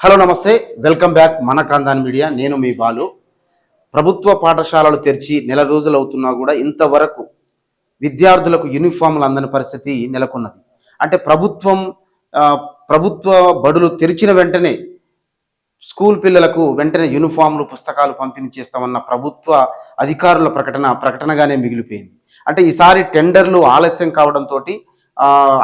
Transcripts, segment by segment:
Hello నమస్తే, welcome back మన కాందాన్ media. నేను మీ బాలు. ప్రభుత్వ పాఠశాలలు తెరిచి నెల రోజులు అవుతున్నా కూడా ఇంతవరకు విద్యార్థులకు యూనిఫామ్లు అందని పరిస్థితి నెలకొన్నది. అంటే ప్రభుత్వ బడులు తెరిచిన వెంటనే స్కూల్ పిల్లలకు వెంటనే యూనిఫామ్లు పుస్తకాలు పంపిణీ చేస్తామన్న ప్రభుత్వ అధికారుల ప్రకటనగానే మిగిలిపోయింది. అంటే ఈసారి టెండర్లు ఆలస్యం కావడంతో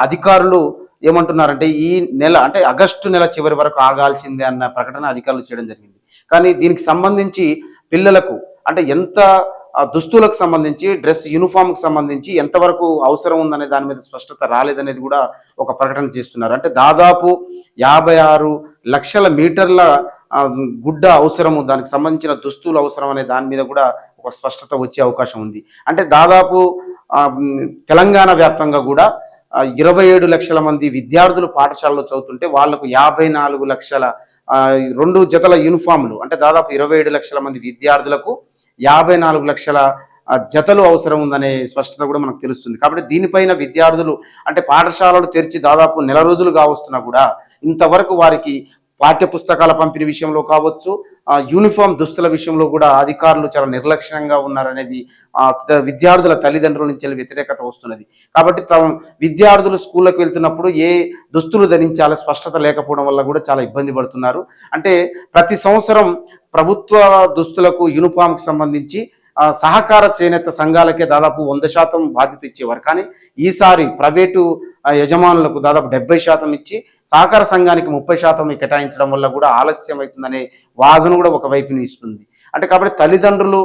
అధికారులు ఏమంటున్నారంటే ఈ నెల అంటే ఆగస్టు నెల చివరి వరకు ఆగాల్సిందే అన్న ప్రకటన అధికారులు చేయడం జరిగింది. కానీ దీనికి సంబంధించి పిల్లలకు అంటే ఎంత దుస్తులకు సంబంధించి డ్రెస్ యూనిఫామ్కి సంబంధించి ఎంతవరకు అవసరం ఉందనే దాని మీద స్పష్టత రాలేదనేది కూడా ఒక ప్రకటన చేస్తున్నారు. అంటే దాదాపు 56 లక్షల మీటర్ల గుడ్డ అవసరము, దానికి సంబంధించిన దుస్తులు అవసరం అనే దాని మీద కూడా ఒక స్పష్టత వచ్చే అవకాశం ఉంది. అంటే దాదాపు తెలంగాణ వ్యాప్తంగా కూడా 27 లక్షల మంది విద్యార్థులు పాఠశాలలో చదువుతుంటే వాళ్లకు 54 లక్షల 2 జతల యూనిఫామ్లు, అంటే దాదాపు 27 లక్షల మంది విద్యార్థులకు 54 లక్షల జతలు అవసరం ఉందనే స్పష్టత కూడా మనకు తెలుస్తుంది. కాబట్టి దీనిపైన విద్యార్థులు అంటే పాఠశాలలు తెరిచి దాదాపు నెల రోజులుగా వస్తున్నా కూడా ఇంతవరకు వారికి పాఠ్య పుస్తకాల పంపిణీ విషయంలో కావచ్చు, యూనిఫామ్ దుస్తుల విషయంలో కూడా అధికారులు చాలా నిర్లక్ష్యంగా ఉన్నారనేది విద్యార్థుల తల్లిదండ్రుల నుంచి వ్యతిరేకత వస్తున్నది. కాబట్టి విద్యార్థులు స్కూళ్ళకు వెళ్తున్నప్పుడు ఏ దుస్తులు ధరించాలో స్పష్టత లేకపోవడం వల్ల కూడా చాలా ఇబ్బంది పడుతున్నారు. అంటే ప్రతి సంవత్సరం ప్రభుత్వ దుస్తులకు యూనిఫామ్కి సంబంధించి సహకార చేనేత సంఘాలకే దాదాపు 100% బాధ్యత ఇచ్చేవారు. కానీ ఈసారి ప్రైవేటు యజమానులకు దాదాపు 70% ఇచ్చి సహకార సంఘానికి 30% కేటాయించడం వల్ల కూడా ఆలస్యం అవుతుందనే వాదన కూడా ఒకవైపుని ఇస్తుంది. అంటే కాబట్టి తల్లిదండ్రులు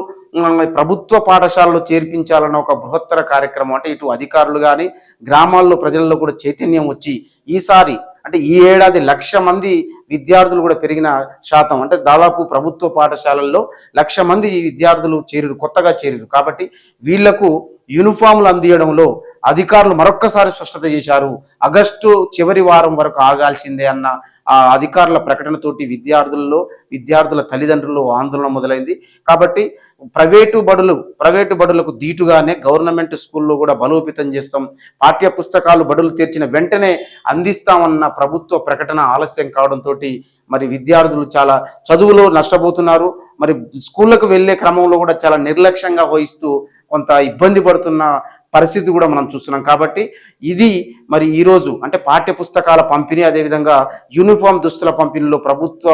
ప్రభుత్వ పాఠశాలలో చేర్పించాలన్న ఒక బృహత్తర కార్యక్రమం, అంటే ఇటు అధికారులు కానీ గ్రామాల్లో ప్రజల్లో కూడా చైతన్యం వచ్చి ఈసారి అంటే ఈ ఏడాది 1,00,000 మంది విద్యార్థులు కూడా పెరిగిన శాతం, అంటే దాదాపు ప్రభుత్వ పాఠశాలల్లో 1,00,000 మంది విద్యార్థులు కొత్తగా చేరారు. కాబట్టి వీళ్లకు యూనిఫామ్లు అందించడంలో అధికారులు మరొక్కసారి స్పష్టత చేశారు. ఆగస్టు చివరి వారం వరకు ఆగాల్సిందే అన్న అధికారుల ప్రకటనతోటి విద్యార్థుల తల్లిదండ్రులు ఆందోళన మొదలైంది. కాబట్టి ప్రైవేటు బడులకు దీటుగానే గవర్నమెంట్ స్కూల్లో కూడా బలోపేతం చేస్తాం, పాఠ్య పుస్తకాలు బడులు తెరిచిన వెంటనే అందిస్తామన్న ప్రభుత్వ ప్రకటన ఆలస్యం కావడంతో మరి విద్యార్థులు చాలా చదువులో నష్టపోతున్నారు. మరి స్కూళ్ళకు వెళ్ళే క్రమంలో కూడా చాలా నిర్లక్ష్యంగా వహిస్తూ కొంత ఇబ్బంది పడుతున్న పరిస్థితి కూడా మనం చూస్తున్నాం. కాబట్టి ఇది మరి ఈరోజు అంటే పాఠ్య పుస్తకాల పంపిణీ, అదేవిధంగా యూనిఫామ్ దుస్తుల పంపిణీలో ప్రభుత్వ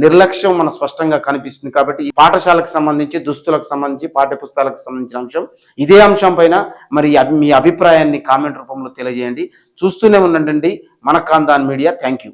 నిర్లక్ష్యం మన స్పష్టంగా కనిపిస్తుంది. కాబట్టి ఈ పాఠశాలకు సంబంధించి దుస్తులకు సంబంధించి పాఠ్య పుస్తకాలకు సంబంధించిన అంశం, ఇదే అంశం పైన మరి మీ అభిప్రాయాన్ని కామెంట్ రూపంలో తెలియజేయండి. చూస్తూనే ఉండండి మన కాందాన్ మీడియా. Thank you.